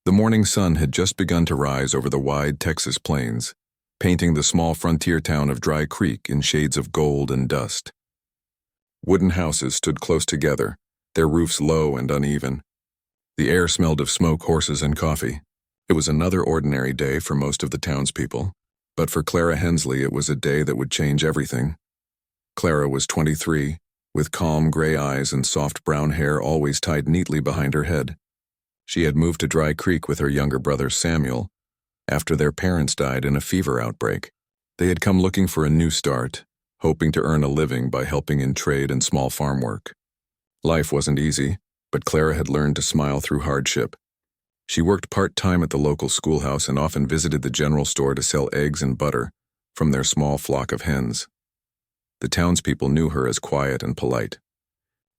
The morning sun had just begun to rise over the wide Texas plains, painting the small frontier town of Dry Creek in shades of gold and dust. Wooden houses stood close together, their roofs low and uneven. The air smelled of smoke, horses, and coffee. It was another ordinary day for most of the townspeople, but for Clara Hensley it was a day that would change everything. Clara was 23, with calm gray eyes and soft brown hair always tied neatly behind her head. She had moved to Dry Creek with her younger brother Samuel after their parents died in a fever outbreak. They had come looking for a new start, hoping to earn a living by helping in trade and small farm work. Life wasn't easy, but Clara had learned to smile through hardship. She worked part-time at the local schoolhouse and often visited the general store to sell eggs and butter from their small flock of hens. The townspeople knew her as quiet and polite.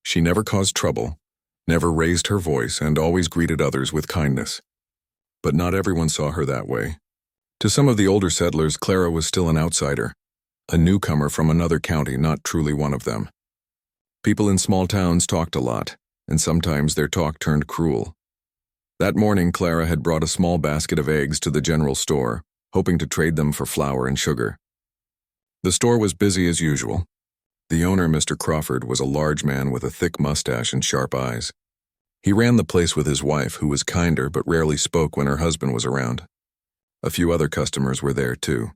She never caused trouble, never raised her voice, and always greeted others with kindness. But not everyone saw her that way. To some of the older settlers, Clara was still an outsider, a newcomer from another county, not truly one of them. People in small towns talked a lot, and sometimes their talk turned cruel. That morning, Clara had brought a small basket of eggs to the general store, hoping to trade them for flour and sugar. The store was busy as usual. The owner, Mr. Crawford, was a large man with a thick mustache and sharp eyes. He ran the place with his wife, who was kinder but rarely spoke when her husband was around. A few other customers were there, too.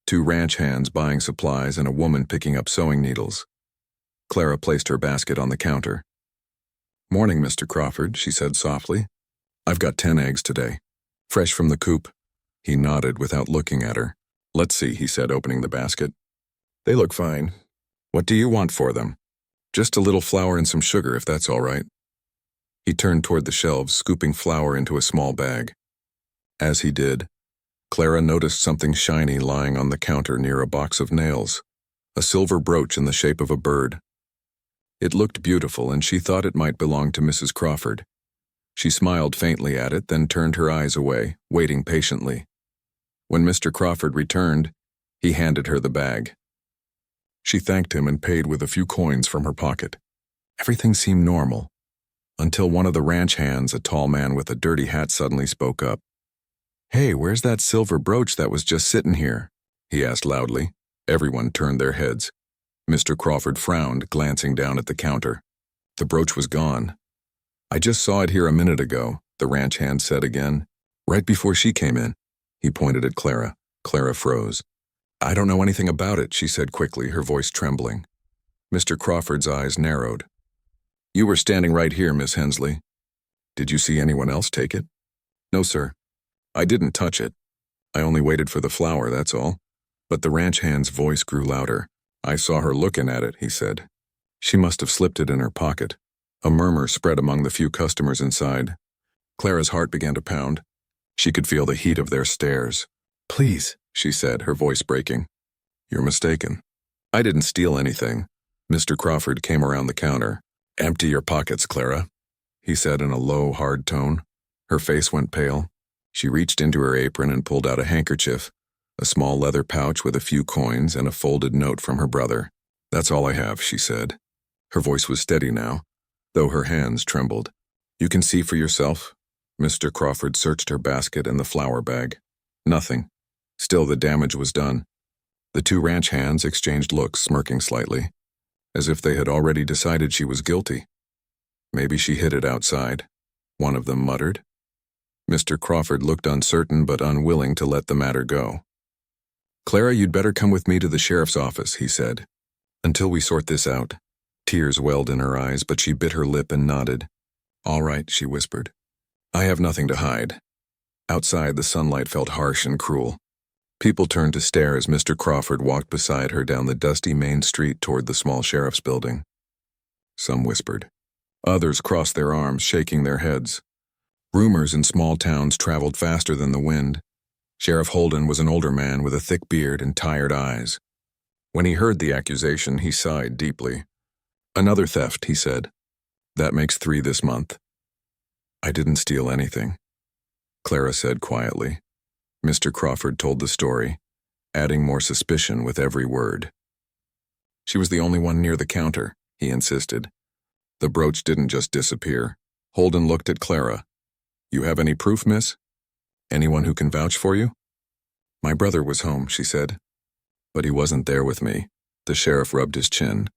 2 ranch hands buying supplies and a woman picking up sewing needles. Clara placed her basket on the counter. "Morning, Mr. Crawford," she said softly. "I've got 10 eggs today. Fresh from the coop." He nodded without looking at her. "Let's see," he said, opening the basket. "They look fine. What do you want for them?" "Just a little flour and some sugar, if that's all right." He turned toward the shelves, scooping flour into a small bag. As he did, Clara noticed something shiny lying on the counter near a box of nails, a silver brooch in the shape of a bird. It looked beautiful, and she thought it might belong to Mrs. Crawford. She smiled faintly at it, then turned her eyes away, waiting patiently. When Mr. Crawford returned, he handed her the bag. She thanked him and paid with a few coins from her pocket. Everything seemed normal, until one of the ranch hands, a tall man with a dirty hat, suddenly spoke up. "Hey, where's that silver brooch that was just sitting here?" he asked loudly. Everyone turned their heads. Mr. Crawford frowned, glancing down at the counter. The brooch was gone. "I just saw it here a minute ago," the ranch hand said again. "Right before she came in." He pointed at Clara. Clara froze. "I don't know anything about it," she said quickly, her voice trembling. Mr. Crawford's eyes narrowed. "You were standing right here, Miss Hensley. Did you see anyone else take it?" "No, sir. I didn't touch it. I only waited for the flour, that's all." But the ranch hand's voice grew louder. "I saw her looking at it," he said. "She must have slipped it in her pocket." A murmur spread among the few customers inside. Clara's heart began to pound. She could feel the heat of their stares. "Please," she said, her voice breaking. "You're mistaken. I didn't steal anything." Mr. Crawford came around the counter. "Empty your pockets, Clara," he said in a low, hard tone. Her face went pale. She reached into her apron and pulled out a handkerchief, a small leather pouch with a few coins and a folded note from her brother. "That's all I have," she said. Her voice was steady now, though her hands trembled. "You can see for yourself." Mr. Crawford searched her basket and the flour bag. Nothing. Still, the damage was done. The 2 ranch hands exchanged looks, smirking slightly, as if they had already decided she was guilty. "Maybe she hid it outside," one of them muttered. Mr. Crawford looked uncertain but unwilling to let the matter go. "Clara, you'd better come with me to the sheriff's office," he said, "until we sort this out." Tears welled in her eyes, but she bit her lip and nodded. "All right," she whispered. "I have nothing to hide." Outside, the sunlight felt harsh and cruel. People turned to stare as Mr. Crawford walked beside her down the dusty main street toward the small sheriff's building. Some whispered. Others crossed their arms, shaking their heads. Rumors in small towns traveled faster than the wind. Sheriff Holden was an older man with a thick beard and tired eyes. When he heard the accusation, he sighed deeply. "Another theft," he said. "That makes 3 this month." "I didn't steal anything," Clara said quietly. Mr. Crawford told the story, adding more suspicion with every word. "She was the only one near the counter," he insisted. "The brooch didn't just disappear." Holden looked at Clara. You have any proof, miss? Anyone who can vouch for you? My brother was home, she said. But he wasn't there with me. The sheriff rubbed his chin.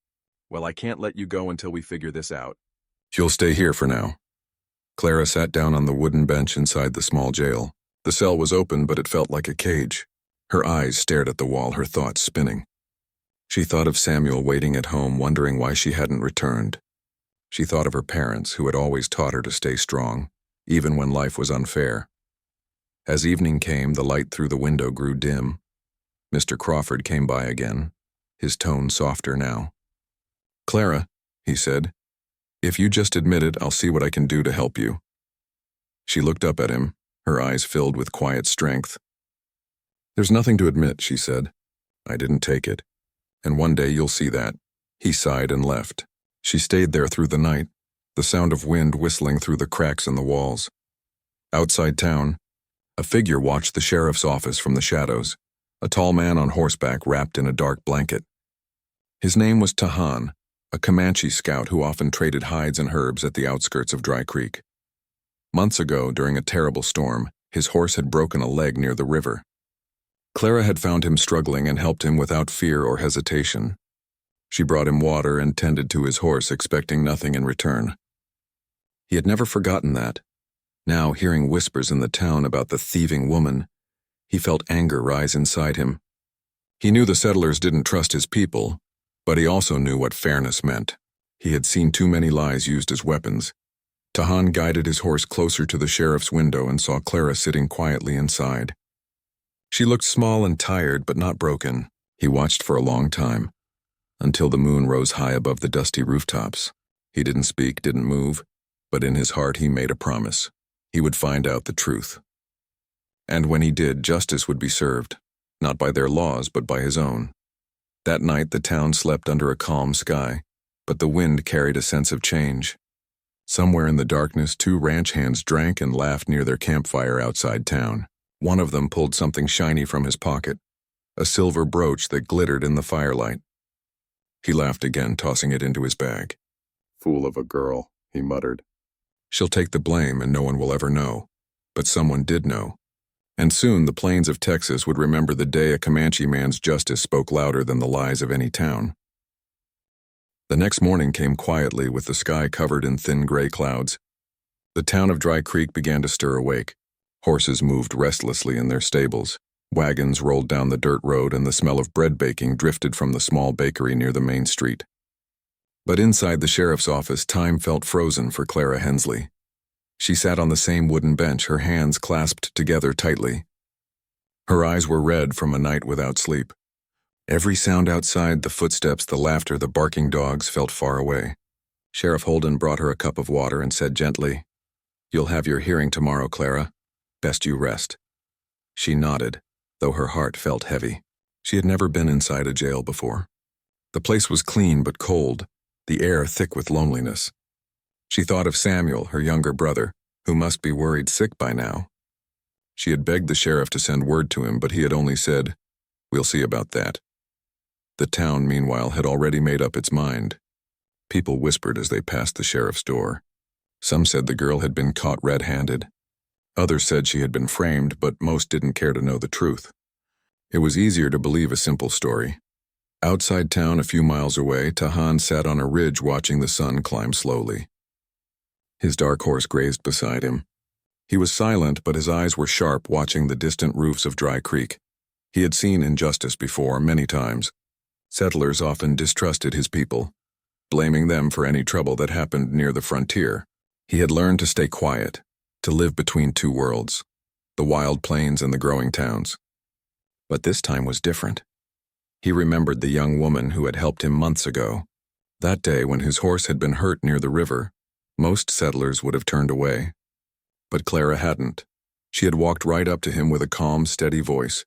Well, I can't let you go until we figure this out. You'll stay here for now. Clara sat down on the wooden bench inside the small jail. The cell was open, but it felt like a cage. Her eyes stared at the wall, her thoughts spinning. She thought of Samuel waiting at home, wondering why she hadn't returned. She thought of her parents, who had always taught her to stay strong, even when life was unfair. As evening came, the light through the window grew dim. Mr. Crawford came by again, his tone softer now. Clara, he said, if you just admit it, I'll see what I can do to help you. She looked up at him, her eyes filled with quiet strength. There's nothing to admit, she said. I didn't take it. And one day you'll see that. He sighed and left. She stayed there through the night, the sound of wind whistling through the cracks in the walls. Outside town, a figure watched the sheriff's office from the shadows, a tall man on horseback wrapped in a dark blanket. His name was Tahan, a Comanche scout who often traded hides and herbs at the outskirts of Dry Creek. Months ago, during a terrible storm, his horse had broken a leg near the river. Clara had found him struggling and helped him without fear or hesitation. She brought him water and tended to his horse, expecting nothing in return. He had never forgotten that. Now, hearing whispers in the town about the thieving woman, he felt anger rise inside him. He knew the settlers didn't trust his people, but he also knew what fairness meant. He had seen too many lies used as weapons. Tahan guided his horse closer to the sheriff's window and saw Clara sitting quietly inside. She looked small and tired, but not broken. He watched for a long time, until the moon rose high above the dusty rooftops. He didn't speak, didn't move, but in his heart he made a promise. He would find out the truth. And when he did, justice would be served, not by their laws, but by his own. That night the town slept under a calm sky, but the wind carried a sense of change. Somewhere in the darkness, two ranch hands drank and laughed near their campfire outside town. One of them pulled something shiny from his pocket, a silver brooch that glittered in the firelight. He laughed again, tossing it into his bag. Fool of a girl, he muttered. She'll take the blame and no one will ever know. But someone did know. And soon the plains of Texas would remember the day a Comanche man's justice spoke louder than the lies of any town. The next morning came quietly with the sky covered in thin gray clouds. The town of Dry Creek began to stir awake. Horses moved restlessly in their stables. Wagons rolled down the dirt road and the smell of bread baking drifted from the small bakery near the main street. But inside the sheriff's office, time felt frozen for Clara Hensley. She sat on the same wooden bench, her hands clasped together tightly. Her eyes were red from a night without sleep. Every sound outside, the footsteps, the laughter, the barking dogs, felt far away. Sheriff Holden brought her a cup of water and said gently, "You'll have your hearing tomorrow, Clara. Best you rest." She nodded, though her heart felt heavy. She had never been inside a jail before. The place was clean but cold, the air thick with loneliness. She thought of Samuel, her younger brother, who must be worried sick by now. She had begged the sheriff to send word to him, but he had only said, "We'll see about that." The town, meanwhile, had already made up its mind. People whispered as they passed the sheriff's door. Some said the girl had been caught red-handed. Others said she had been framed, but most didn't care to know the truth. It was easier to believe a simple story. Outside town, a few miles away, Tahan sat on a ridge watching the sun climb slowly. His dark horse grazed beside him. He was silent, but his eyes were sharp, watching the distant roofs of Dry Creek. He had seen injustice before, many times. Settlers often distrusted his people, blaming them for any trouble that happened near the frontier. He had learned to stay quiet, to live between two worlds, the wild plains and the growing towns. But this time was different. He remembered the young woman who had helped him months ago. That day, when his horse had been hurt near the river, most settlers would have turned away. But Clara hadn't. She had walked right up to him with a calm, steady voice.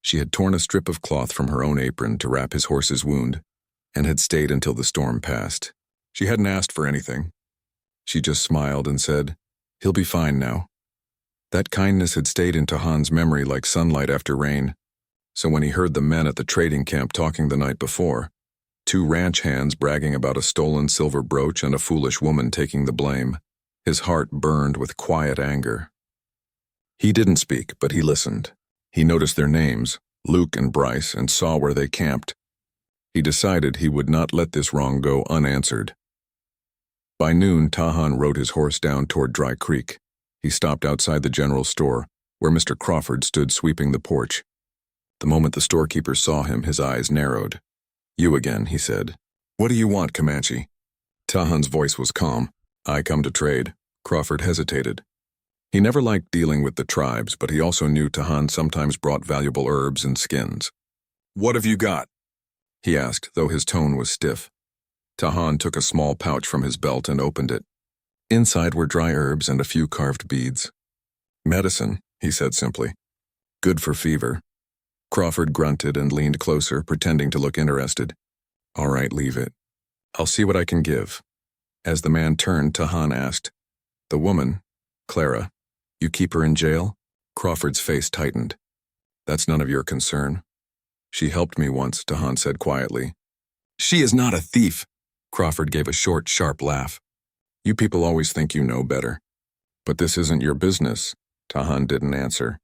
She had torn a strip of cloth from her own apron to wrap his horse's wound, and had stayed until the storm passed. She hadn't asked for anything. She just smiled and said, "He'll be fine now." That kindness had stayed in Tahan's memory like sunlight after rain. So when he heard the men at the trading camp talking the night before, two ranch hands bragging about a stolen silver brooch and a foolish woman taking the blame, His heart burned with quiet anger. He didn't speak, but he listened. He noticed their names, Luke and Bryce, and saw where they camped. He decided he would not let this wrong go unanswered. By noon, Tahan rode his horse down toward Dry Creek. He stopped outside the general store, where Mr. Crawford stood sweeping the porch. The moment the storekeeper saw him, his eyes narrowed. "You again," he said. "What do you want, Comanche?" Tahan's voice was calm. "I come to trade." Crawford hesitated. He never liked dealing with the tribes, but he also knew Tahan sometimes brought valuable herbs and skins. "What have you got?" he asked, though his tone was stiff. Tahan took a small pouch from his belt and opened it. Inside were dry herbs and a few carved beads. "Medicine," he said simply. "Good for fever." Crawford grunted and leaned closer, pretending to look interested. "All right, leave it. I'll see what I can give." As the man turned, Tahan asked, "The woman, Clara, you keep her in jail?" Crawford's face tightened. "That's none of your concern." "She helped me once," Tahan said quietly. "She is not a thief." Crawford gave a short, sharp laugh. "You people always think you know better. But this isn't your business." Tahan didn't answer.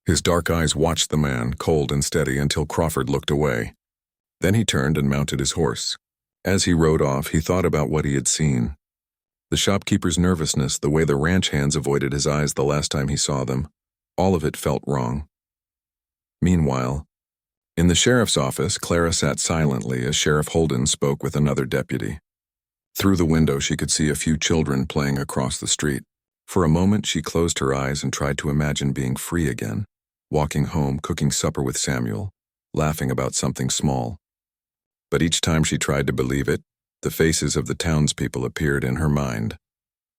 His dark eyes watched the man, cold and steady, until Crawford looked away. Then he turned and mounted his horse. As he rode off, he thought about what he had seen. The shopkeeper's nervousness, the way the ranch hands avoided his eyes the last time he saw them, all of it felt wrong. Meanwhile, in the sheriff's office, Clara sat silently as Sheriff Holden spoke with another deputy. Through the window, she could see a few children playing across the street. For a moment, she closed her eyes and tried to imagine being free again, walking home, cooking supper with Samuel, laughing about something small. But each time she tried to believe it, the faces of the townspeople appeared in her mind,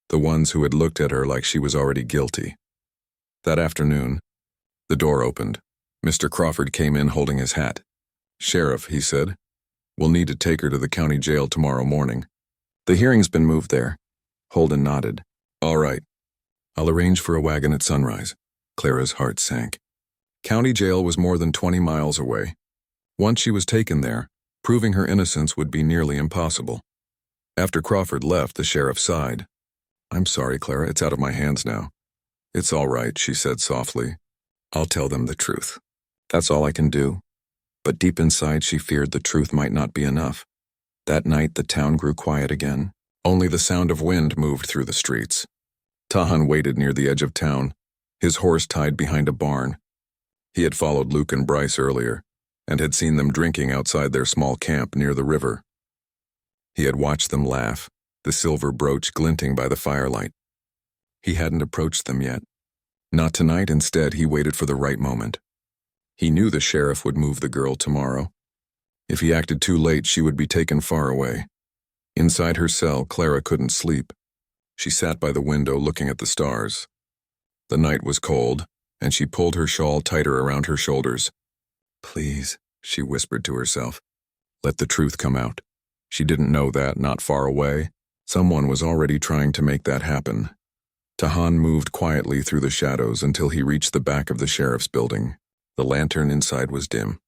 the ones who had looked at her like she was already guilty. That afternoon, the door opened. Mr. Crawford came in holding his hat. "Sheriff," he said, "we'll need to take her to the county jail tomorrow morning." "The hearing's been moved there." Holden nodded. "All right. I'll arrange for a wagon at sunrise." Clara's heart sank. County jail was more than 20 miles away. Once she was taken there, proving her innocence would be nearly impossible. After Crawford left, the sheriff sighed. "I'm sorry, Clara, it's out of my hands now." "It's all right," she said softly. "I'll tell them the truth. That's all I can do." But deep inside, she feared the truth might not be enough. That night, the town grew quiet again. Only the sound of wind moved through the streets. Tahan waited near the edge of town, his horse tied behind a barn. He had followed Luke and Bryce earlier, and had seen them drinking outside their small camp near the river. He had watched them laugh, the silver brooch glinting by the firelight. He hadn't approached them yet. Not tonight. Instead, he waited for the right moment. He knew the sheriff would move the girl tomorrow. If he acted too late, she would be taken far away. Inside her cell, Clara couldn't sleep. She sat by the window looking at the stars. The night was cold, and she pulled her shawl tighter around her shoulders. "Please," she whispered to herself, "let the truth come out." She didn't know that, not far away, someone was already trying to make that happen. Tahan moved quietly through the shadows until he reached the back of the sheriff's building. The lantern inside was dim.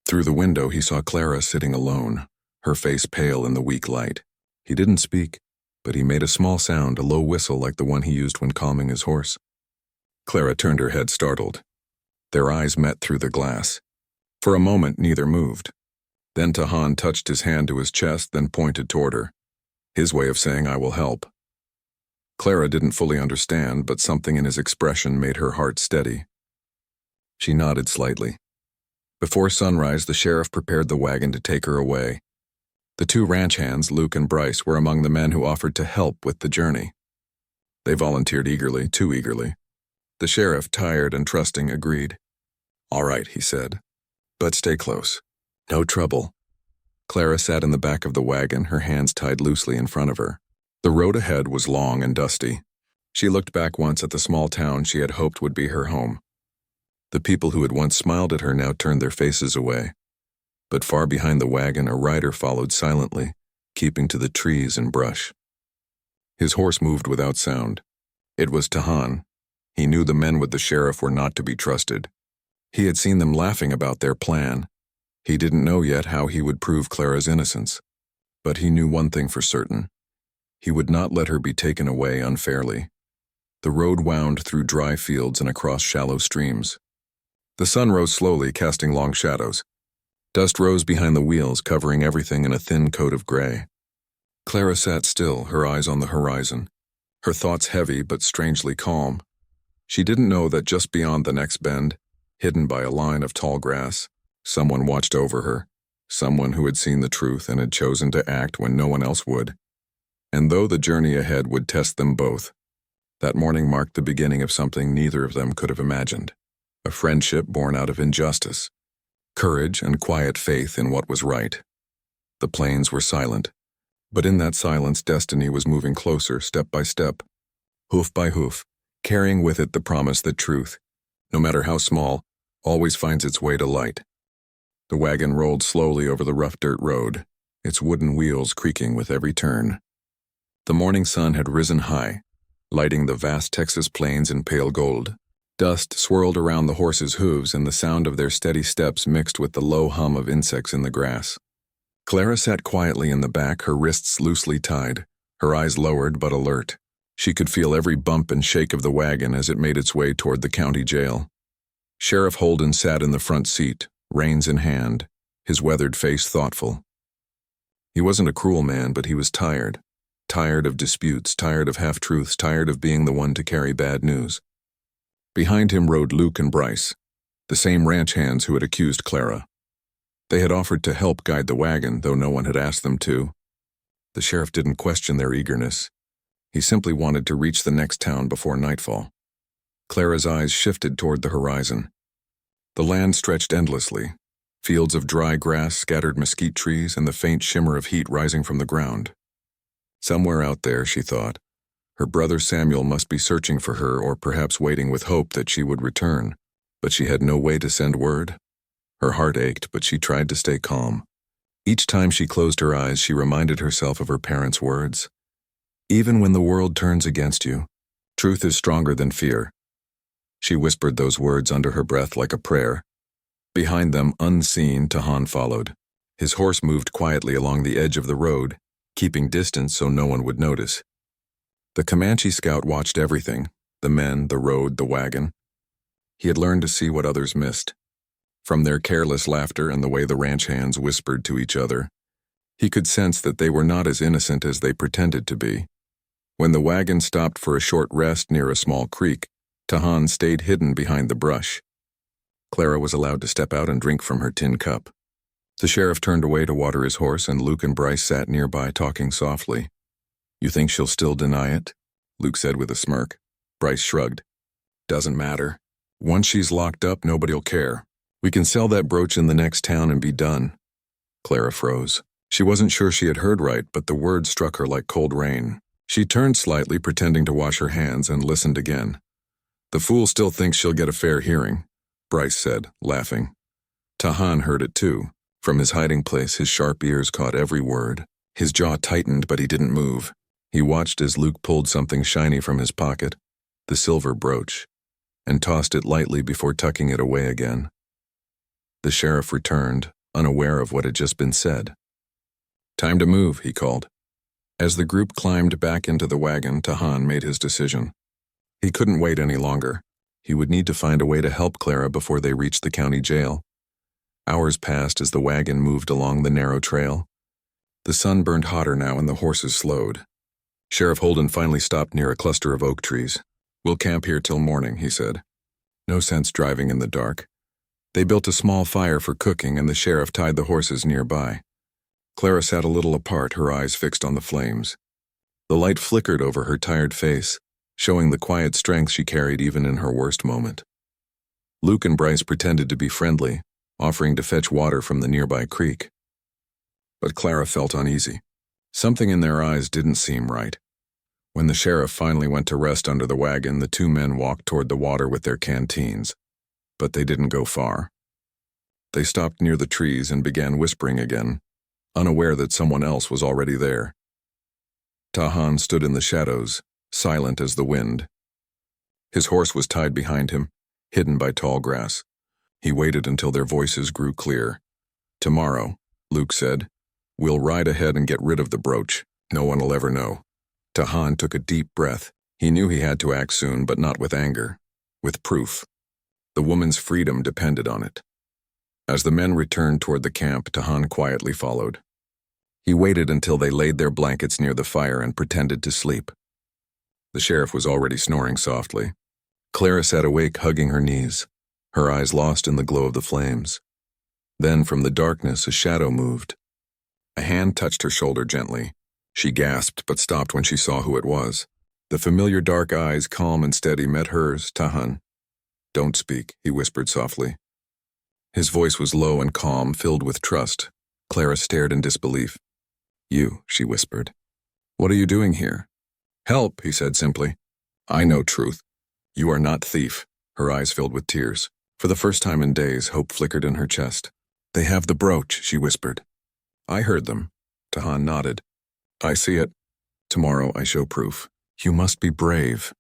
Through the window, he saw Clara sitting alone, her face pale in the weak light. He didn't speak, but he made a small sound, a low whistle like the one he used when calming his horse. Clara turned her head, startled. Their eyes met through the glass. For a moment, neither moved. Then Tahan touched his hand to his chest, then pointed toward her, his way of saying, "I will help." Clara didn't fully understand, but something in his expression made her heart steady. She nodded slightly. Before sunrise, the sheriff prepared the wagon to take her away. The two ranch hands, Luke and Bryce, were among the men who offered to help with the journey. They volunteered eagerly, too eagerly. The sheriff, tired and trusting, agreed. "All right," he said, "but stay close. No trouble." Clara sat in the back of the wagon, her hands tied loosely in front of her. The road ahead was long and dusty. She looked back once at the small town she had hoped would be her home. The people who had once smiled at her now turned their faces away. But far behind the wagon, a rider followed silently, keeping to the trees and brush. His horse moved without sound. It was Tahan. He knew the men with the sheriff were not to be trusted. He had seen them laughing about their plan. He didn't know yet how he would prove Clara's innocence. But he knew one thing for certain. He would not let her be taken away unfairly. The road wound through dry fields and across shallow streams. The sun rose slowly, casting long shadows. Dust rose behind the wheels, covering everything in a thin coat of gray. Clara sat still, her eyes on the horizon, her thoughts heavy but strangely calm. She didn't know that just beyond the next bend, hidden by a line of tall grass, someone watched over her, someone who had seen the truth and had chosen to act when no one else would. And though the journey ahead would test them both, that morning marked the beginning of something neither of them could have imagined. A friendship born out of injustice, courage and quiet faith in what was right. The plains were silent, but in that silence destiny was moving closer step by step, hoof by hoof, carrying with it the promise that truth, no matter how small, always finds its way to light. The wagon rolled slowly over the rough dirt road, its wooden wheels creaking with every turn. The morning sun had risen high, lighting the vast Texas plains in pale gold. Dust swirled around the horses' hooves and the sound of their steady steps mixed with the low hum of insects in the grass. Clara sat quietly in the back, her wrists loosely tied, her eyes lowered but alert. She could feel every bump and shake of the wagon as it made its way toward the county jail. Sheriff Holden sat in the front seat, reins in hand, his weathered face thoughtful. He wasn't a cruel man, but he was tired. Tired of disputes, tired of half-truths, tired of being the one to carry bad news. Behind him rode Luke and Bryce, the same ranch hands who had accused Clara. They had offered to help guide the wagon, though no one had asked them to. The sheriff didn't question their eagerness. He simply wanted to reach the next town before nightfall. Clara's eyes shifted toward the horizon. The land stretched endlessly, fields of dry grass, scattered mesquite trees, and the faint shimmer of heat rising from the ground. Somewhere out there, she thought, her brother Samuel must be searching for her or perhaps waiting with hope that she would return, but she had no way to send word. Her heart ached, but she tried to stay calm. Each time she closed her eyes, she reminded herself of her parents' words. Even when the world turns against you, truth is stronger than fear. She whispered those words under her breath like a prayer. Behind them, unseen, Tahan followed. His horse moved quietly along the edge of the road, keeping distance so no one would notice. The Comanche scout watched everything, the men, the road, the wagon. He had learned to see what others missed. From their careless laughter and the way the ranch hands whispered to each other, he could sense that they were not as innocent as they pretended to be. When the wagon stopped for a short rest near a small creek, Tahan stayed hidden behind the brush. Clara was allowed to step out and drink from her tin cup. The sheriff turned away to water his horse, and Luke and Bryce sat nearby talking softly. "You think she'll still deny it?" Luke said with a smirk. Bryce shrugged. "Doesn't matter. Once she's locked up, nobody'll care. We can sell that brooch in the next town and be done." Clara froze. She wasn't sure she had heard right, but the words struck her like cold rain. She turned slightly, pretending to wash her hands, and listened again. "The fool still thinks she'll get a fair hearing," Bryce said, laughing. Tahan heard it too. From his hiding place, his sharp ears caught every word. His jaw tightened, but he didn't move. He watched as Luke pulled something shiny from his pocket, the silver brooch, and tossed it lightly before tucking it away again. The sheriff returned, unaware of what had just been said. "Time to move," he called. As the group climbed back into the wagon, Tahan made his decision. He couldn't wait any longer. He would need to find a way to help Clara before they reached the county jail. Hours passed as the wagon moved along the narrow trail. The sun burned hotter now and the horses slowed. Sheriff Holden finally stopped near a cluster of oak trees. "We'll camp here till morning," he said. No sense driving in the dark. They built a small fire for cooking, and the sheriff tied the horses nearby. Clara sat a little apart, her eyes fixed on the flames. The light flickered over her tired face, showing the quiet strength she carried even in her worst moment. Luke and Bryce pretended to be friendly, offering to fetch water from the nearby creek. But Clara felt uneasy. Something in their eyes didn't seem right. When the sheriff finally went to rest under the wagon, the two men walked toward the water with their canteens. But they didn't go far. They stopped near the trees and began whispering again, unaware that someone else was already there. Tahan stood in the shadows, silent as the wind. His horse was tied behind him, hidden by tall grass. He waited until their voices grew clear. "Tomorrow," Luke said, "we'll ride ahead and get rid of the brooch. No one will ever know. Tahan took a deep breath. He knew he had to act soon, but not with anger. With proof. The woman's freedom depended on it. As the men returned toward the camp, Tahan quietly followed. He waited until they laid their blankets near the fire and pretended to sleep. The sheriff was already snoring softly. Clara sat awake, hugging her knees, her eyes lost in the glow of the flames. Then, from the darkness, a shadow moved. A hand touched her shoulder gently. She gasped, but stopped when she saw who it was. The familiar dark eyes, calm and steady, met hers. Tahan. "Don't speak," he whispered softly. His voice was low and calm, filled with trust. Clara stared in disbelief. "You," she whispered. "What are you doing here?" "Help," he said simply. "I know truth. You are not thief." Her eyes filled with tears. For the first time in days, hope flickered in her chest. "They have the brooch," she whispered. "I heard them." Tahan nodded. "I see it. Tomorrow I show proof. You must be brave."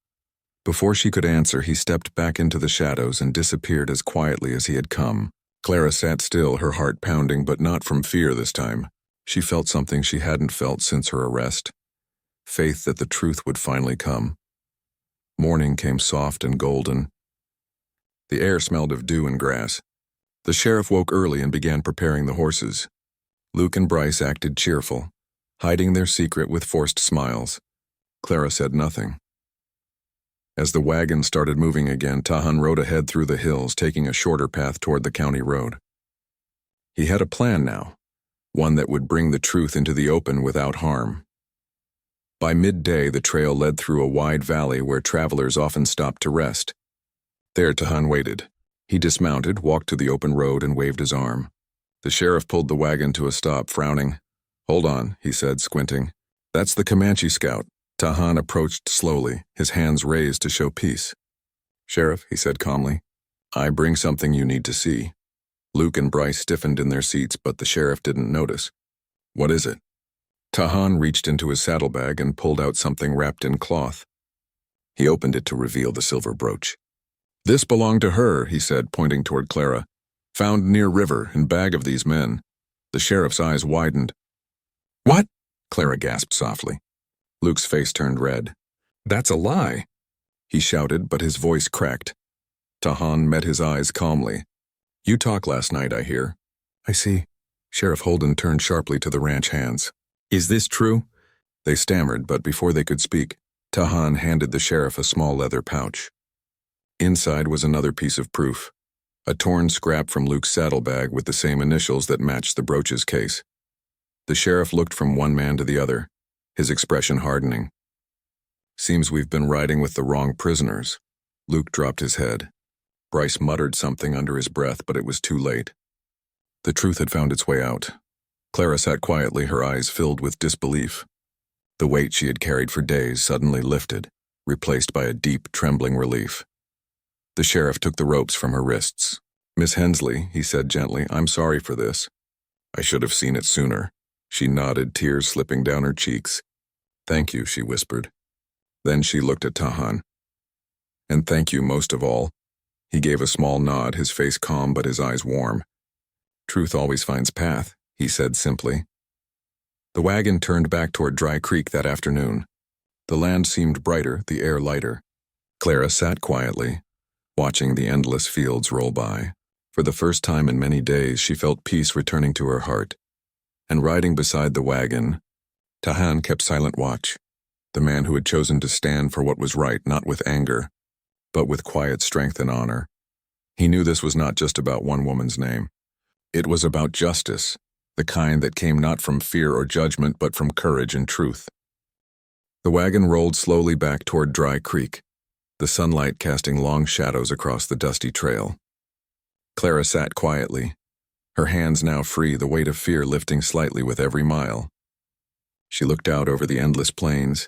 Before she could answer, he stepped back into the shadows and disappeared as quietly as he had come. Clara sat still, her heart pounding, but not from fear this time. She felt something she hadn't felt since her arrest. Faith that the truth would finally come. Morning came soft and golden. The air smelled of dew and grass. The sheriff woke early and began preparing the horses. Luke and Bryce acted cheerful, hiding their secret with forced smiles. Clara said nothing. As the wagon started moving again, Tahan rode ahead through the hills, taking a shorter path toward the county road. He had a plan now, one that would bring the truth into the open without harm. By midday, the trail led through a wide valley where travelers often stopped to rest. There, Tahan waited. He dismounted, walked to the open road, and waved his arm. The sheriff pulled the wagon to a stop, frowning. "Hold on," he said, squinting. "That's the Comanche scout." Tahan approached slowly, his hands raised to show peace. "Sheriff," he said calmly, "I bring something you need to see." Luke and Bryce stiffened in their seats, but the sheriff didn't notice. "What is it?" Tahan reached into his saddlebag and pulled out something wrapped in cloth. He opened it to reveal the silver brooch. "This belonged to her," he said, pointing toward Clara. "Found near river, in bag of these men." The sheriff's eyes widened. "What?" Clara gasped softly. Luke's face turned red. "That's a lie," he shouted, but his voice cracked. Tahan met his eyes calmly. "You talked last night, I hear." "I see." Sheriff Holden turned sharply to the ranch hands. "Is this true?" They stammered, but before they could speak, Tahan handed the sheriff a small leather pouch. Inside was another piece of proof, a torn scrap from Luke's saddlebag with the same initials that matched the brooch's case. The sheriff looked from one man to the other, his expression hardening. "Seems we've been riding with the wrong prisoners." Luke dropped his head. Bryce muttered something under his breath, but it was too late. The truth had found its way out. Clara sat quietly, her eyes filled with disbelief. The weight she had carried for days suddenly lifted, replaced by a deep, trembling relief. The sheriff took the ropes from her wrists. "Miss Hensley," he said gently, "I'm sorry for this. I should have seen it sooner." She nodded, tears slipping down her cheeks. "Thank you," she whispered. Then she looked at Tahan. "And thank you most of all." He gave a small nod, his face calm but his eyes warm. "Truth always finds path," he said simply. The wagon turned back toward Dry Creek that afternoon. The land seemed brighter, the air lighter. Clara sat quietly, watching the endless fields roll by. For the first time in many days, she felt peace returning to her heart. And riding beside the wagon, Tahan kept silent watch, the man who had chosen to stand for what was right, not with anger, but with quiet strength and honor. He knew this was not just about one woman's name. It was about justice, the kind that came not from fear or judgment, but from courage and truth. The wagon rolled slowly back toward Dry Creek, the sunlight casting long shadows across the dusty trail. Clara sat quietly, her hands now free, the weight of fear lifting slightly with every mile. She looked out over the endless plains,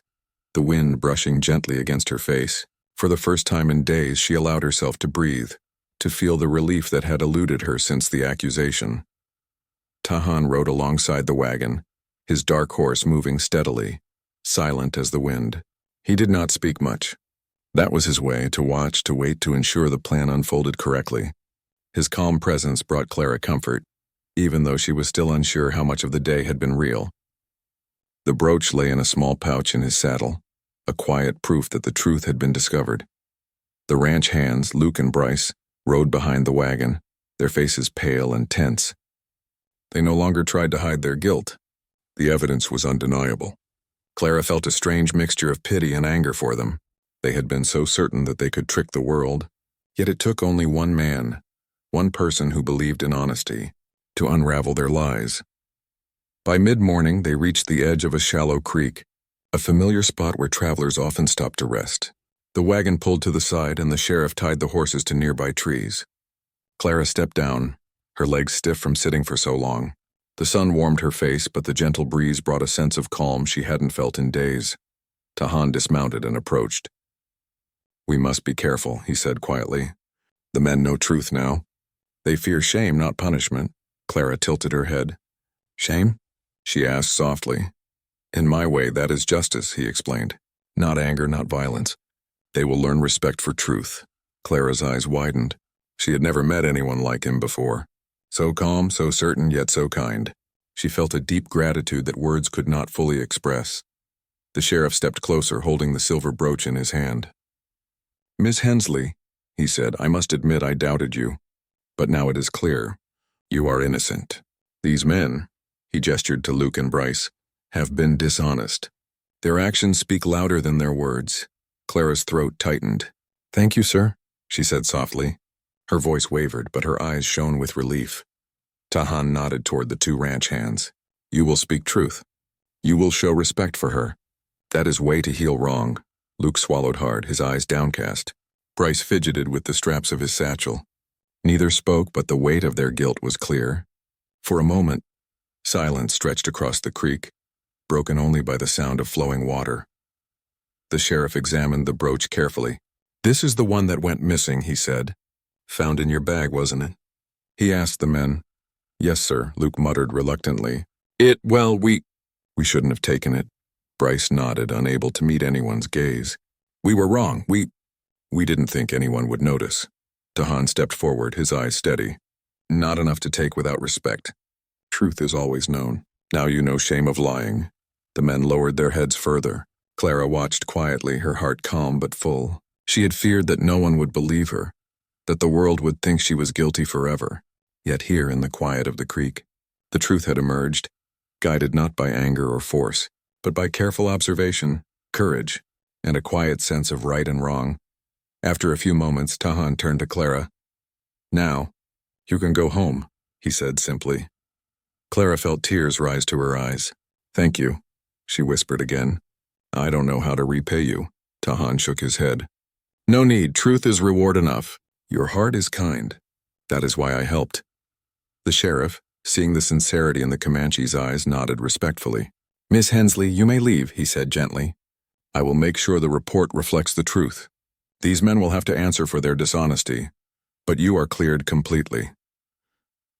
the wind brushing gently against her face. For the first time in days, she allowed herself to breathe, to feel the relief that had eluded her since the accusation. Tahan rode alongside the wagon, his dark horse moving steadily, silent as the wind. He did not speak much. That was his way, to watch, to wait, to ensure the plan unfolded correctly. His calm presence brought Clara comfort, even though she was still unsure how much of the day had been real. The brooch lay in a small pouch in his saddle, a quiet proof that the truth had been discovered. The ranch hands, Luke and Bryce, rode behind the wagon, their faces pale and tense. They no longer tried to hide their guilt. The evidence was undeniable. Clara felt a strange mixture of pity and anger for them. They had been so certain that they could trick the world, yet it took only one man, one person who believed in honesty, to unravel their lies. By mid-morning, they reached the edge of a shallow creek, a familiar spot where travelers often stopped to rest. The wagon pulled to the side and the sheriff tied the horses to nearby trees. Clara stepped down, her legs stiff from sitting for so long. The sun warmed her face, but the gentle breeze brought a sense of calm she hadn't felt in days. Tahan dismounted and approached. "We must be careful," he said quietly. "The men know truth now. They fear shame, not punishment." Clara tilted her head. "Shame?" she asked softly. "In my way, that is justice," he explained. "Not anger, not violence. They will learn respect for truth." Clara's eyes widened. She had never met anyone like him before. So calm, so certain, yet so kind. She felt a deep gratitude that words could not fully express. The sheriff stepped closer, holding the silver brooch in his hand. "Miss Hensley," he said, "I must admit I doubted you. But now it is clear. You are innocent. These men," he gestured to Luke and Bryce, "have been dishonest. Their actions speak louder than their words." Clara's throat tightened. "Thank you, sir," she said softly. Her voice wavered, but her eyes shone with relief. Tahan nodded toward the two ranch hands. "You will speak truth. You will show respect for her. That is way to heal wrong." Luke swallowed hard, his eyes downcast. Bryce fidgeted with the straps of his satchel. Neither spoke, but the weight of their guilt was clear. For a moment, silence stretched across the creek, broken only by the sound of flowing water. The sheriff examined the brooch carefully. "This is the one that went missing," he said. "Found in your bag, wasn't it?" He asked the men. "Yes, sir," Luke muttered reluctantly. Well, we shouldn't have taken it." Bryce nodded, unable to meet anyone's gaze. "We were wrong. We didn't think anyone would notice." Tahan stepped forward, his eyes steady. "Not enough to take without respect. Truth is always known. Now you know shame of lying." The men lowered their heads further. Clara watched quietly, her heart calm but full. She had feared that no one would believe her, that the world would think she was guilty forever. Yet here in the quiet of the creek, the truth had emerged, guided not by anger or force, but by careful observation, courage, and a quiet sense of right and wrong. After a few moments, Tahan turned to Clara. "Now, you can go home," he said simply. Clara felt tears rise to her eyes. "Thank you," she whispered again. "I don't know how to repay you." Tahan shook his head. "No need, truth is reward enough. Your heart is kind. That is why I helped." The sheriff, seeing the sincerity in the Comanche's eyes, nodded respectfully. "Miss Hensley, you may leave," he said gently. "I will make sure the report reflects the truth. These men will have to answer for their dishonesty, but you are cleared completely."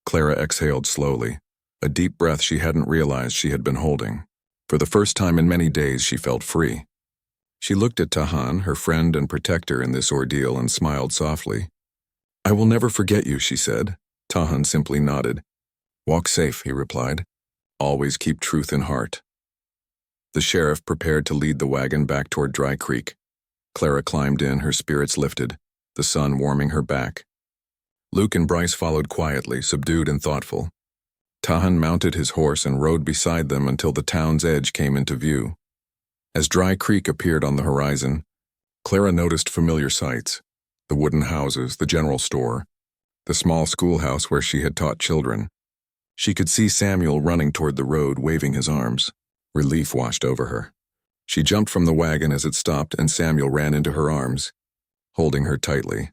Clara exhaled slowly, a deep breath she hadn't realized she had been holding. For the first time in many days, she felt free. She looked at Tahan, her friend and protector in this ordeal, and smiled softly. "I will never forget you," she said. Tahan simply nodded. "Walk safe," he replied. "Always keep truth in heart." The sheriff prepared to lead the wagon back toward Dry Creek. Clara climbed in, her spirits lifted, the sun warming her back. Luke and Bryce followed quietly, subdued and thoughtful. Tahan mounted his horse and rode beside them until the town's edge came into view. As Dry Creek appeared on the horizon, Clara noticed familiar sights: the wooden houses, the general store, the small schoolhouse where she had taught children. She could see Samuel running toward the road, waving his arms. Relief washed over her. She jumped from the wagon as it stopped, and Samuel ran into her arms, holding her tightly.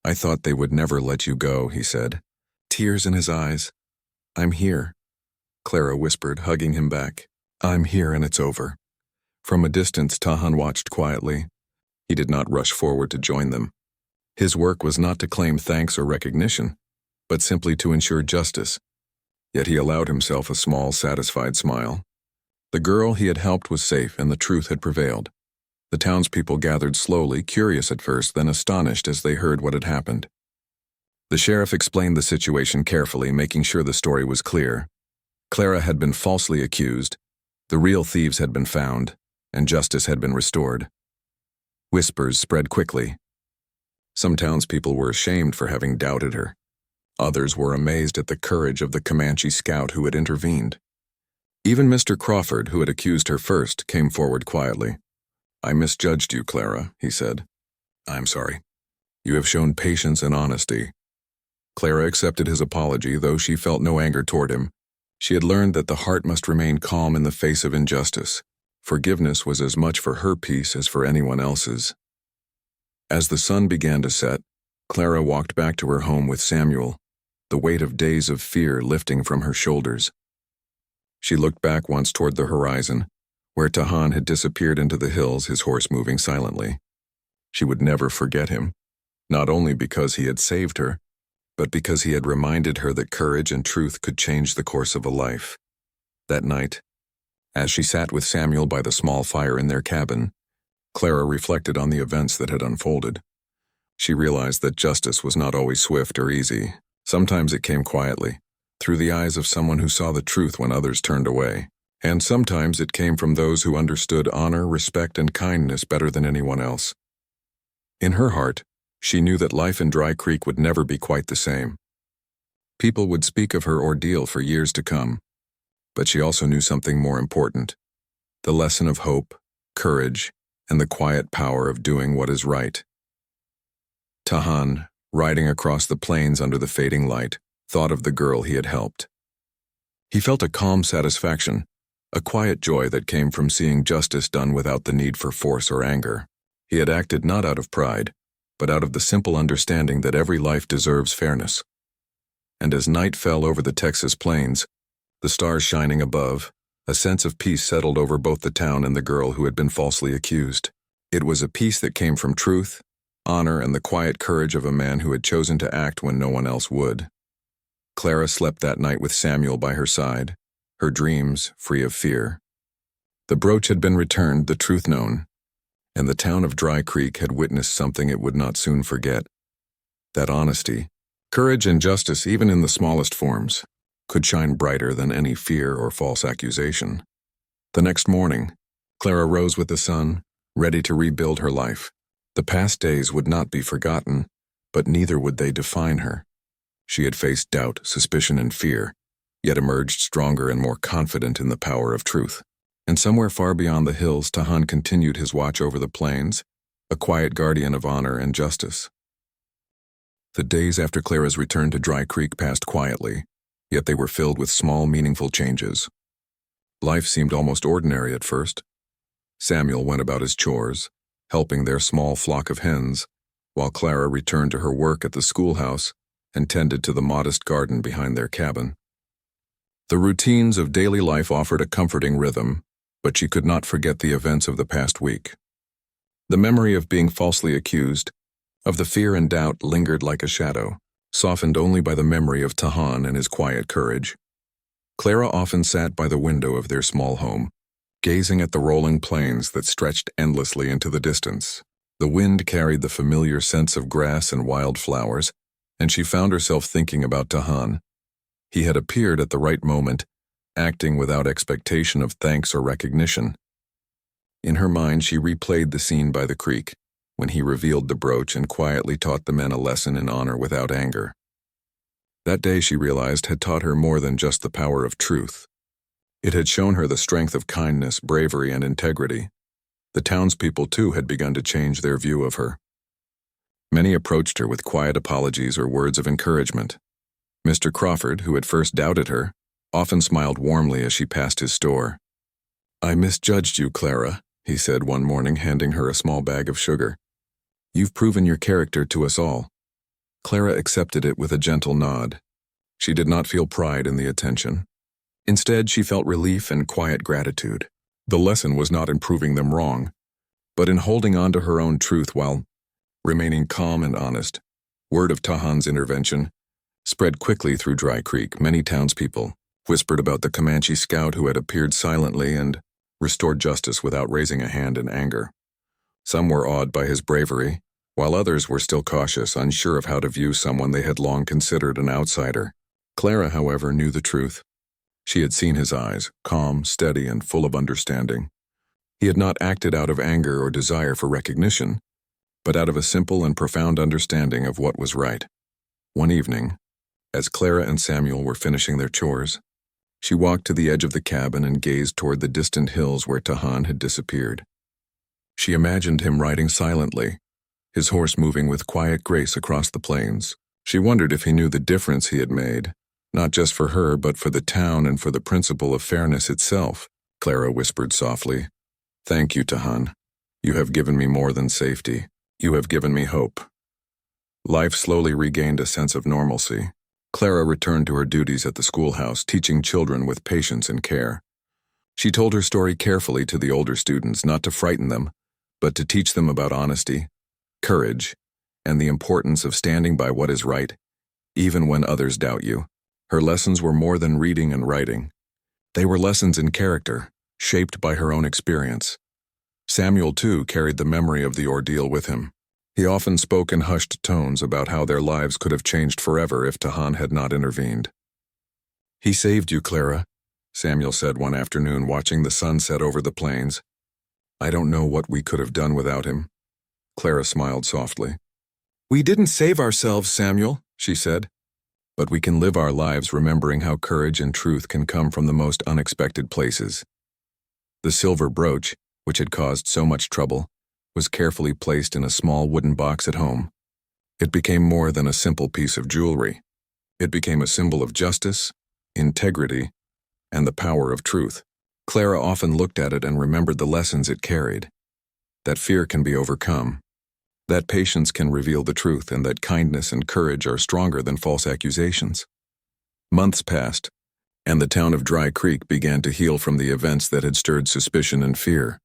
"I thought they would never let you go," he said, tears in his eyes. "I'm here," Clara whispered, hugging him back. "I'm here and it's over." From a distance, Tahan watched quietly. He did not rush forward to join them. His work was not to claim thanks or recognition, but simply to ensure justice. Yet he allowed himself a small, satisfied smile. The girl he had helped was safe, and the truth had prevailed. The townspeople gathered slowly, curious at first, then astonished as they heard what had happened. The sheriff explained the situation carefully, making sure the story was clear. Clara had been falsely accused, The real thieves had been found, and justice had been restored. Whispers spread quickly. Some townspeople were ashamed for having doubted her. Others were amazed at the courage of the Comanche scout who had intervened. Even Mr. Crawford, who had accused her first, came forward quietly. "I misjudged you, Clara," he said. "I'm sorry. You have shown patience and honesty." Clara accepted his apology, though she felt no anger toward him. She had learned that the heart must remain calm in the face of injustice. Forgiveness was as much for her peace as for anyone else's. As the sun began to set, Clara walked back to her home with Samuel, the weight of days of fear lifting from her shoulders. She looked back once toward the horizon, where Tahan had disappeared into the hills, his horse moving silently. She would never forget him, not only because he had saved her, but because he had reminded her that courage and truth could change the course of a life. That night, as she sat with Samuel by the small fire in their cabin, Clara reflected on the events that had unfolded. She realized that justice was not always swift or easy. Sometimes it came quietly, through the eyes of someone who saw the truth when others turned away. And sometimes it came from those who understood honor, respect, and kindness better than anyone else. In her heart, she knew that life in Dry Creek would never be quite the same. People would speak of her ordeal for years to come, but she also knew something more important: the lesson of hope, courage, and the quiet power of doing what is right. Tahan, riding across the plains under the fading light, thought of the girl he had helped. He felt a calm satisfaction, a quiet joy that came from seeing justice done without the need for force or anger. He had acted not out of pride, but out of the simple understanding that every life deserves fairness. And as night fell over the Texas plains, the stars shining above, a sense of peace settled over both the town and the girl who had been falsely accused. It was a peace that came from truth, honor, and the quiet courage of a man who had chosen to act when no one else would. Clara slept that night with Samuel by her side, her dreams free of fear. The brooch had been returned, the truth known, and the town of Dry Creek had witnessed something it would not soon forget. That honesty, courage, and justice, even in the smallest forms, could shine brighter than any fear or false accusation. The next morning, Clara rose with the sun, ready to rebuild her life. The past days would not be forgotten, but neither would they define her. She had faced doubt, suspicion, and fear, yet emerged stronger and more confident in the power of truth. And somewhere far beyond the hills, Tahan continued his watch over the plains, a quiet guardian of honor and justice. The days after Clara's return to Dry Creek passed quietly, yet they were filled with small, meaningful changes. Life seemed almost ordinary at first. Samuel went about his chores, helping their small flock of hens, while Clara returned to her work at the schoolhouse and tended to the modest garden behind their cabin. The routines of daily life offered a comforting rhythm, but she could not forget the events of the past week. The memory of being falsely accused, of the fear and doubt, lingered like a shadow, softened only by the memory of Tahan and his quiet courage. Clara often sat by the window of their small home, gazing at the rolling plains that stretched endlessly into the distance. The wind carried the familiar scents of grass and wild flowers, and she found herself thinking about Tahan. He had appeared at the right moment, acting without expectation of thanks or recognition. In her mind, she replayed the scene by the creek, when he revealed the brooch and quietly taught the men a lesson in honor without anger. That day, she realized, had taught her more than just the power of truth. It had shown her the strength of kindness, bravery, and integrity. The townspeople, too, had begun to change their view of her. Many approached her with quiet apologies or words of encouragement. Mr. Crawford, who had first doubted her, often smiled warmly as she passed his store. "I misjudged you, Clara," he said one morning, handing her a small bag of sugar. "You've proven your character to us all." Clara accepted it with a gentle nod. She did not feel pride in the attention. Instead, she felt relief and quiet gratitude. The lesson was not in proving them wrong, but in holding on to her own truth while remaining calm and honest. Word of Tahan's intervention spread quickly through Dry Creek. Many townspeople whispered about the Comanche scout who had appeared silently and restored justice without raising a hand in anger. Some were awed by his bravery, while others were still cautious, unsure of how to view someone they had long considered an outsider. Clara, however, knew the truth. She had seen his eyes, calm, steady, and full of understanding. He had not acted out of anger or desire for recognition, but out of a simple and profound understanding of what was right. One evening, as Clara and Samuel were finishing their chores, she walked to the edge of the cabin and gazed toward the distant hills where Tahan had disappeared. She imagined him riding silently, his horse moving with quiet grace across the plains. She wondered if he knew the difference he had made, not just for her but for the town and for the principle of fairness itself. Clara whispered softly, "Thank you, Tahan. You have given me more than safety. You have given me hope." Life slowly regained a sense of normalcy. Clara returned to her duties at the schoolhouse, teaching children with patience and care. She told her story carefully to the older students, not to frighten them, but to teach them about honesty, courage, and the importance of standing by what is right, even when others doubt you. Her lessons were more than reading and writing. They were lessons in character, shaped by her own experience. Samuel, too, carried the memory of the ordeal with him. He often spoke in hushed tones about how their lives could have changed forever if Tahan had not intervened. "He saved you, Clara," Samuel said one afternoon, watching the sun set over the plains. "I don't know what we could have done without him." Clara smiled softly. "We didn't save ourselves, Samuel," she said, "but we can live our lives remembering how courage and truth can come from the most unexpected places." The silver brooch, which had caused so much trouble, was carefully placed in a small wooden box at home. It became more than a simple piece of jewelry. It became a symbol of justice, integrity, and the power of truth. Clara often looked at it and remembered the lessons it carried. That fear can be overcome, that patience can reveal the truth, and that kindness and courage are stronger than false accusations. Months passed, and the town of Dry Creek began to heal from the events that had stirred suspicion and fear.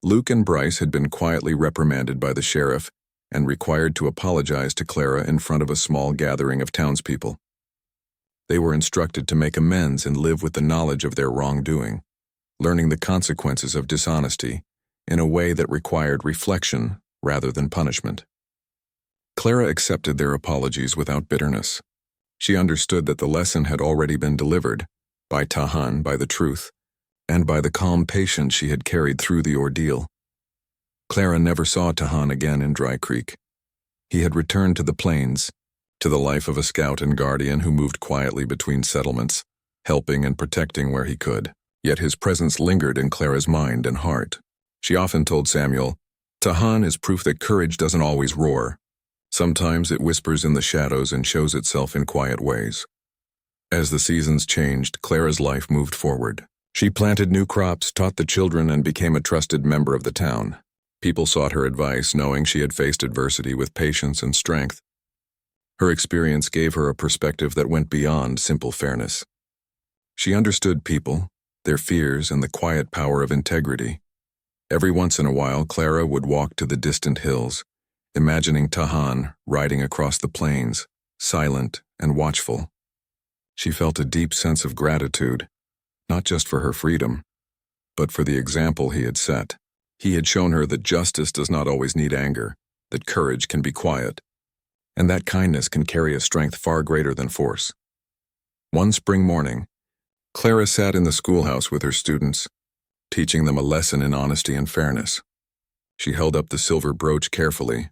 Luke and Bryce had been quietly reprimanded by the sheriff and required to apologize to Clara in front of a small gathering of townspeople. They were instructed to make amends and live with the knowledge of their wrongdoing, learning the consequences of dishonesty in a way that required reflection rather than punishment. Clara accepted their apologies without bitterness. She understood that the lesson had already been delivered, by Tahan, by the truth, and by the calm patience she had carried through the ordeal. Clara never saw Tahan again in Dry Creek. He had returned to the plains, to the life of a scout and guardian who moved quietly between settlements, helping and protecting where he could. Yet his presence lingered in Clara's mind and heart. She often told Samuel, "Tahan is proof that courage doesn't always roar. Sometimes it whispers in the shadows and shows itself in quiet ways." As the seasons changed, Clara's life moved forward. She planted new crops, taught the children, and became a trusted member of the town. People sought her advice, knowing she had faced adversity with patience and strength. Her experience gave her a perspective that went beyond simple fairness. She understood people, their fears, and the quiet power of integrity. Every once in a while, Clara would walk to the distant hills, imagining Tahan riding across the plains, silent and watchful. She felt a deep sense of gratitude, not just for her freedom, but for the example he had set. He had shown her that justice does not always need anger, that courage can be quiet, and that kindness can carry a strength far greater than force. One spring morning, Clara sat in the schoolhouse with her students, teaching them a lesson in honesty and fairness. She held up the silver brooch carefully,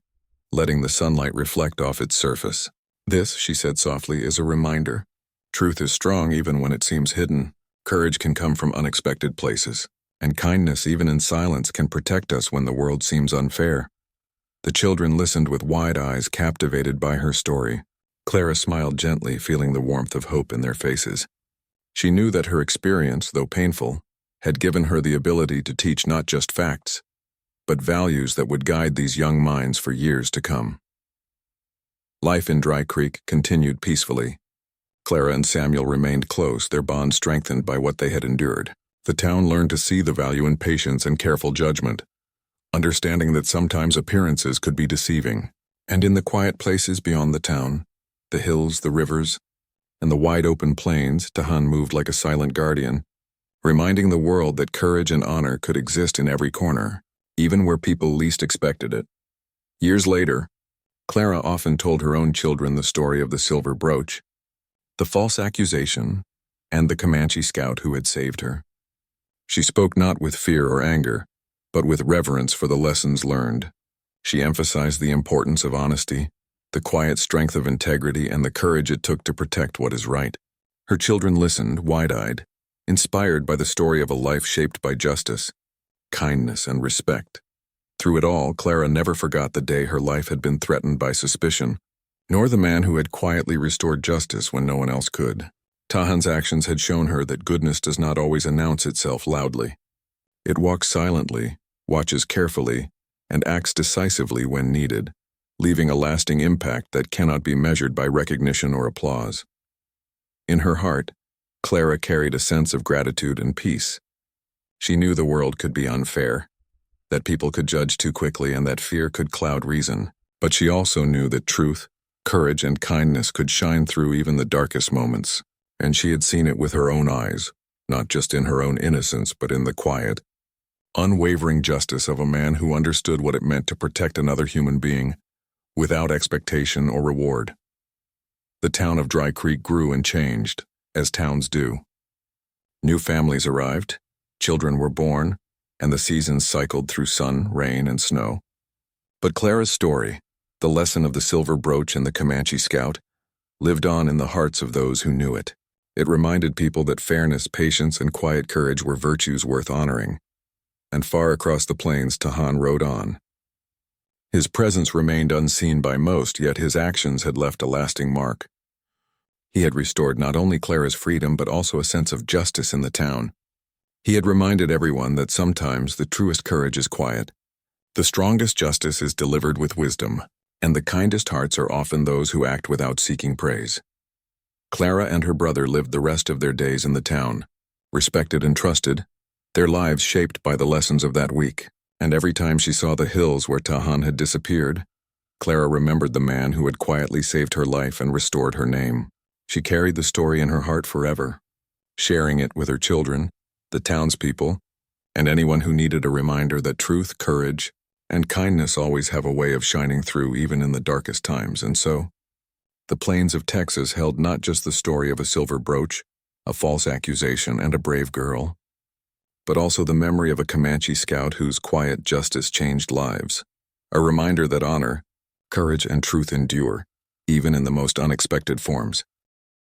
letting the sunlight reflect off its surface. "This," she said softly, "is a reminder. Truth is strong even when it seems hidden. Courage can come from unexpected places, and kindness, even in silence, can protect us when the world seems unfair." The children listened with wide eyes, captivated by her story. Clara smiled gently, feeling the warmth of hope in their faces. She knew that her experience, though painful, had given her the ability to teach not just facts, but values that would guide these young minds for years to come. Life in Dry Creek continued peacefully. Clara and Samuel remained close, their bond strengthened by what they had endured. The town learned to see the value in patience and careful judgment, understanding that sometimes appearances could be deceiving. And in the quiet places beyond the town, the hills, the rivers, and the wide open plains, Tahan moved like a silent guardian, reminding the world that courage and honor could exist in every corner, even where people least expected it. Years later, Clara often told her own children the story of the silver brooch, the false accusation, and the Comanche scout who had saved her. She spoke not with fear or anger, but with reverence for the lessons learned. She emphasized the importance of honesty, the quiet strength of integrity, and the courage it took to protect what is right. Her children listened, wide-eyed, inspired by the story of a life shaped by justice, kindness, and respect. Through it all, Clara never forgot the day her life had been threatened by suspicion, nor the man who had quietly restored justice when no one else could. Tahan's actions had shown her that goodness does not always announce itself loudly. It walks silently, watches carefully, and acts decisively when needed, leaving a lasting impact that cannot be measured by recognition or applause. In her heart, Clara carried a sense of gratitude and peace. She knew the world could be unfair, that people could judge too quickly, and that fear could cloud reason. But she also knew that truth, courage, and kindness could shine through even the darkest moments, and she had seen it with her own eyes, not just in her own innocence, but in the quiet, unwavering justice of a man who understood what it meant to protect another human being, without expectation or reward. The town of Dry Creek grew and changed, as towns do. New families arrived, children were born, and the seasons cycled through sun, rain, and snow. But Clara's story, the lesson of the silver brooch and the Comanche scout, lived on in the hearts of those who knew it. It reminded people that fairness, patience, and quiet courage were virtues worth honoring. And far across the plains, Tahan rode on. His presence remained unseen by most, yet his actions had left a lasting mark. He had restored not only Clara's freedom, but also a sense of justice in the town. He had reminded everyone that sometimes the truest courage is quiet. The strongest justice is delivered with wisdom, and the kindest hearts are often those who act without seeking praise. Clara and her brother lived the rest of their days in the town, respected and trusted, their lives shaped by the lessons of that week. And every time she saw the hills where Tahan had disappeared, Clara remembered the man who had quietly saved her life and restored her name. She carried the story in her heart forever, sharing it with her children, the townspeople, and anyone who needed a reminder that truth, courage, and kindness always have a way of shining through even in the darkest times. And so, the plains of Texas held not just the story of a silver brooch, a false accusation, and a brave girl, but also the memory of a Comanche scout whose quiet justice changed lives, a reminder that honor, courage, and truth endure, even in the most unexpected forms.